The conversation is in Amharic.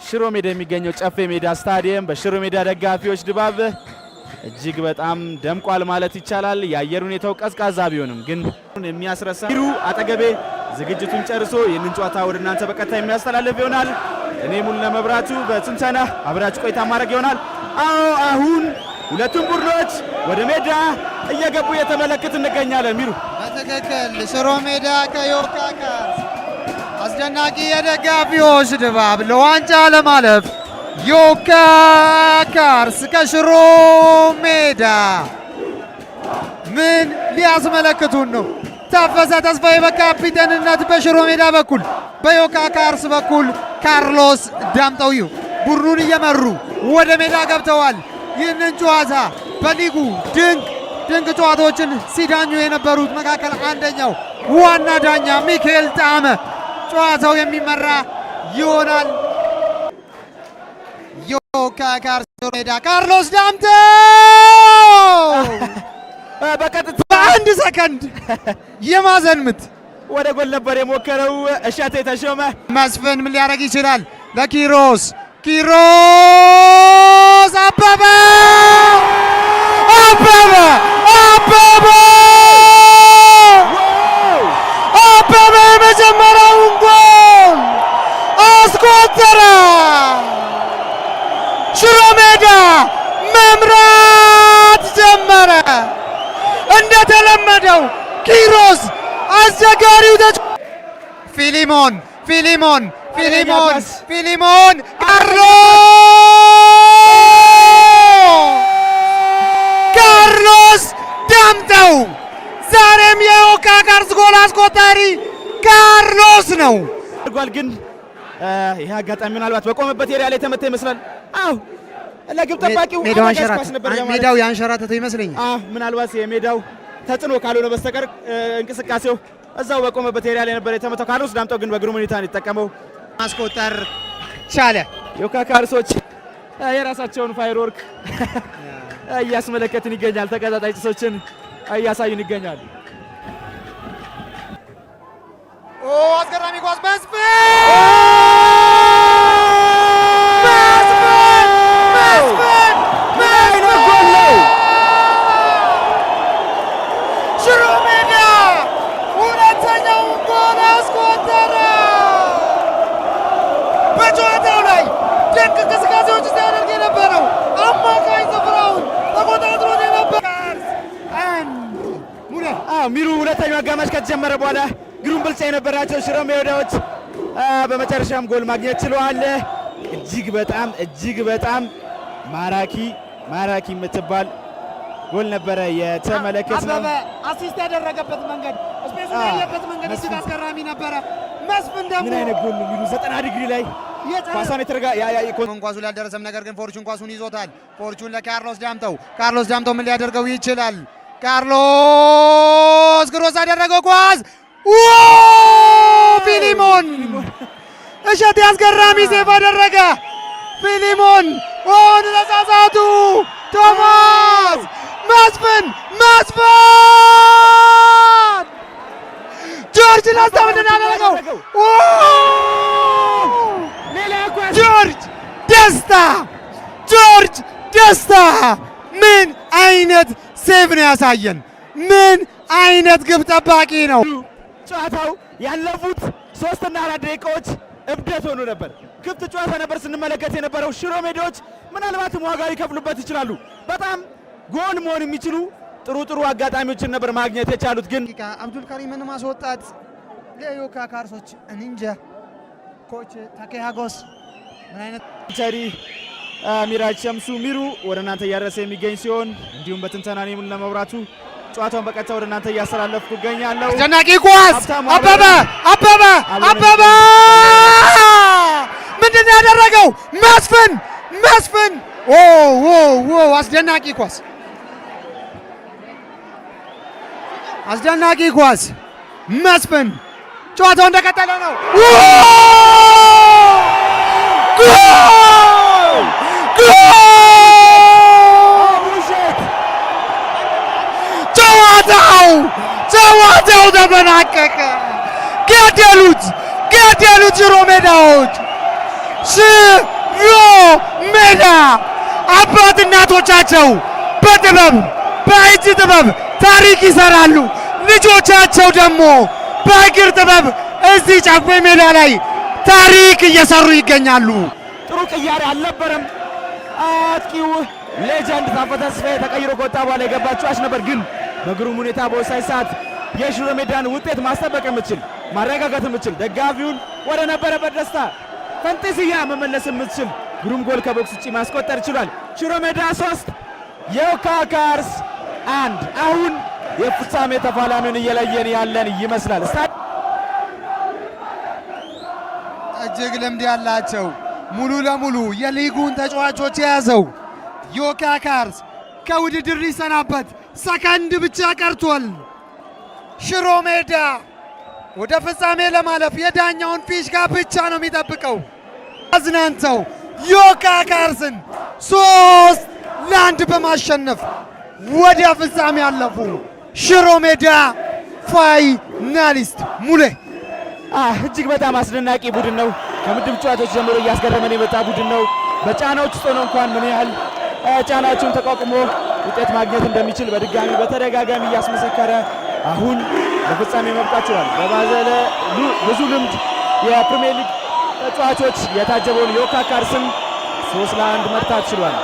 ሽሮ ሜዳ የሚገኘው ጨፌ ሜዳ ስታዲየም በሽሮ ሜዳ ደጋፊዎች ድባብ እጅግ በጣም ደምቋል ማለት ይቻላል። የአየር ሁኔታው ቀዝቃዛ ቢሆንም ግን የሚያስረሳ ቢሩ አጠገቤ ዝግጅቱን ጨርሶ ይህንን ጨዋታ ወደ እናንተ በቀጥታ የሚያስተላልፍ ይሆናል። እኔ ሙሉ ለመብራቱ በትንተና አብራችሁ ቆይታ ማድረግ ይሆናል። አሁን ሁለቱም ቡድኖች ወደ ሜዳ እየገቡ እየተመለከት እንገኛለን። ሚሩ በትክክል ሽሮ ሜዳ ከዮካ ካርስ አስደናቂ የደጋፊዎች ድባብ ለዋንጫ ለማለፍ ዮካ ካርስ ከሽሮ ሜዳ ምን ሊያስመለክቱን ነው? ታፈሰ ተስፋዬ በካፒቴንነት በሽሮ ሜዳ በኩል በዮካ ካርስ በኩል ካርሎስ ዳምጠው ቡድኑን እየመሩ ወደ ሜዳ ገብተዋል። ይህንን ጨዋታ በሊጉ ድንቅ ጨዋታዎችን ሲዳኙ የነበሩት መካከል አንደኛው ዋና ዳኛ ሚካኤል ጣዕመ ጨዋታው የሚመራ ይሆናል። ዮካ ካርስ ሜዳ ካርሎስ ዳምጠው በቀጥታ በአንድ ሰከንድ የማዘን ምት ወደ ጎል ነበር የሞከረው እሸቴ ተሾመ። መስፍን ምን ሊያደርግ ይችላል? ለኪሮስ አበበ የመጀመሪያውን ጎል አስቆጠረ። ሽሮ ሜዳ መምራት ጀመረ። እንደተለመደው ኪሮስ አስቸጋሪው ፊሊሞን ካርሎስ ዳምጠው ዛሬም የዮካ ካርስ ጎል አስቆጣሪ ካርሎስ ነው። ጓል ግን ይህ አጋጣሚ ምናልባት በቆመበት ኤሪያ ላይ ተመታ ይመስላል። ለግብ ጠባቂው ሜዳው ያንሸራተተው ይመስለኛል። ምናልባት የሜዳው ተጽዕኖ ካልሆነ በስተቀር እንቅስቃሴው እዛው በቆመበት ኤሪያ ላይ ነበር የተመታው። ካርሎስ ዳምጠው ግን በግሩም ሁኔታ ነው የተጠቀመው። ማስቆጠር ቻለ። ዮካ ካርሶች የራሳቸውን ፋይርወርክ እያስመለከትን ይገኛል። ተቀጣጣይ ጭሶችን እያሳዩን ይገኛሉ። አስገራሚ ኳስ መስፍን ሽሮ ሜዳ ሁለተኛውን ጎል አስቆጠረ። በጨዋታው ላይ ድንቅ እንቅስቃሴዎች ሲያደርግ የነበረው አማካኝ ስፍራውን ተቆጣጥሮት የነበረ ሚሩ ሁለተኛው አጋማሽ ከተጀመረ በኋላ ግሩም ብልጫ የነበራቸው ሽሮ ሜዳዎች በመጨረሻም ጎል ማግኘት ችለዋል። እጅግ በጣም ማራኪ የምትባል ጎል ነበረ የተመለከትነው። አበበ አሲስት ያደረገበት መንገድ ስፔስ ያለበት መንገድ እጅግ አስገራሚ ነበረ። መስፍን ደግሞ ምን አይነት ጎል ነው ሚሉ 90 ዲግሪ ላይ ኳሷን ኳሱ ላይ አልደረሰም። ነገር ግን ፎርቹን ኳሱን ይዞታል። ፎርቹን ለካርሎስ ዳምጠው ምን ሊያደርገው ይችላል? ካርሎስ ክሮስ ያደረገው ኳስ ፊሊሞን እሸቴ አስገራሚ ሴፍ አደረገ። ፊሊሞን ተሳሳቱ። ቶማስ መስፍን ጆርጅ ላስታ ምንድን ያደረገው? ጆርጅ ደስታ ምን አይነት ሴቭ ነው ያሳየን! ምን አይነት ግብ ጠባቂ ነው! ጨዋታው ያለፉት 3 እና 4 ደቂቃዎች እብደት ሆኖ ነበር። ክፍት ጨዋታ ነበር ስንመለከት የነበረው። ሽሮ ሜዳዎች ምናልባትም ዋጋ ሊከፍሉበት ይችላሉ። በጣም ጎል መሆን የሚችሉ ጥሩ አጋጣሚዎችን ነበር ማግኘት የቻሉት። ግን አብዱል ካሪምን ማስወጣት ለዮካ ካርሶች እንጃ። ኮች ታኬሃጎስ ምን አይነት ቸሪ ሚራጅ ሸምሱ ሚሩ ወደ እናንተ እያደረሰ የሚገኝ ሲሆን እንዲሁም በትንተና ሙሉ ለመብራቱ ጨዋታውን በቀጥታ ወደ እናንተ እያስተላለፍኩ እገኛለሁ። አስደናቂ ኳስ አበበ ምንድን ያደረገው? መስፍን አስደናቂ ኳስ መስፍን። ጨዋታው እንደቀጠለ ነው። ጨዋታው ተጠናቀቀ። ገደሉት ሽሮ ሜዳዎች። ሜዳ አባት እናቶቻቸው በጥበብ በእጅ ጥበብ ታሪክ ይሰራሉ። ልጆቻቸው ደግሞ በእግር ጥበብ እዚህ ጨፌ ሜዳ ላይ ታሪክ እየሰሩ ይገኛሉ። ጥሩ ቅያሬ አልነበረም። አጥቂው ሌጀንድ ታፈተ ተስፋዬ ተቀይሮ ከወጣ በኋላ የገባችው አሽ ነበር፣ ግን በግሩም ሁኔታ በወሳኝ ሰዓት የሽሮ ሜዳን ውጤት ማስጠበቅ የምትችል ማረጋጋት የምትችል ደጋፊውን ወደ ነበረበት ደስታ ፈንጠዝያ መመለስ የምትችል ግሩም ጎል ከቦክስ ውጪ ማስቆጠር ችሏል። ሽሮ ሜዳ 3 የዮካ ካርስ 1። አሁን የፍጻሜ ተፋላሚውን እየለየን ያለን ይመስላል። እጅግ ልምድ ያላቸው ሙሉ ለሙሉ የሊጉን ተጫዋቾች የያዘው ዮካ ካርስ ከውድድር ሊሰናበት ሰከንድ ብቻ ቀርቷል። ሽሮ ሜዳ ወደ ፍጻሜ ለማለፍ የዳኛውን ፊሽካ ብቻ ነው የሚጠብቀው። አዝናንተው ዮካ ካርስን 3-1 በማሸነፍ ወደ ፍጻሜ ያለፉ ሽሮ ሜዳ ፋይናሊስት ሙሌ እጅግ በጣም አስደናቂ ቡድን ነው። ከምድብ ጨዋታዎች ጀምሮ እያስገረመን የመጣ ቡድን ነው። በጫናዎች ውስጥ ሆኖ እንኳን ምን ያህል ጫናዎችን ተቋቁሞ ውጤት ማግኘት እንደሚችል በድጋሚ በተደጋጋሚ እያስመሰከረ አሁን ለፍጻሜ መብቃት ችሏል። በባዘለ ብዙ ልምድ የፕሪሚየር ሊግ ተጫዋቾች የታጀበውን ዮካ ካርስን 3-1 መርታት ችሏል።